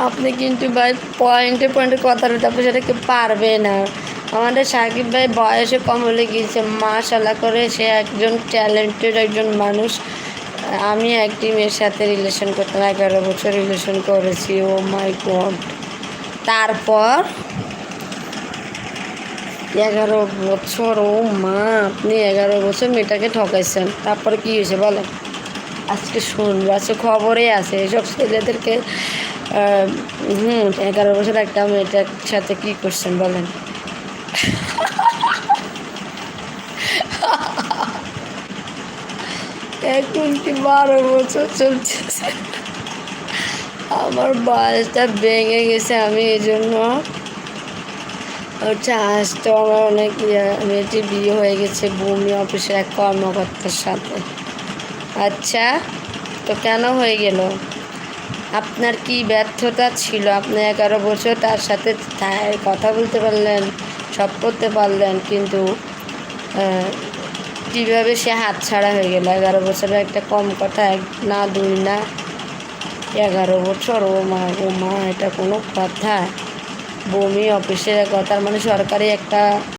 আপনি কিন্তু ভাই পয়েন্টে পয়েন্টে কথা বলতে আপনি সেটাকে পারবে না। আমাদের সাকিব ভাই বয়সে কম হলে গিয়েছে, মাশাআল্লাহ করে সে একজন ট্যালেন্টেড একজন মানুষ। আমি একটি মেয়ের সাথে রিলেশন করতাম, 11 বছর রিলেশন করেছি। ও মাই গড। তারপর 11 বছর, ও মা, আপনি 11 বছর মেয়েটাকে ঠকাইছেন, তারপরে কী হয়েছে বলেন? আজকে শুনবো, আজকে খবরে আছে এসব ছেলেদেরকে 11 বছর একটা মেয়েটার সাথে কী করছেন বলেন? এখন কি 12 বছর চলছে? আমার বয়সটা ভেঙে গেছে, আমি এই জন্য হচ্ছে আজ তো আমার অনেক মেয়েটির বিয়ে হয়ে গেছে ভূমি অফিসের এক কর্মকর্তার সাথে। আচ্ছা, তো কেন হয়ে গেল? আপনার কি ব্যর্থতা ছিল? আপনি 11 বছর তার সাথে কথা বলতে পারলেন, সব করতে পারলেন, কিন্তু কীভাবে সে হাতছাড়া হয়ে গেল? 11 বছরের একটা কম কথা, এক না দুই না, 11 বছর। ও মা, ও মা, এটা কোনো কথা? ভূমি অফিসের কথা, মানে সরকারি একটা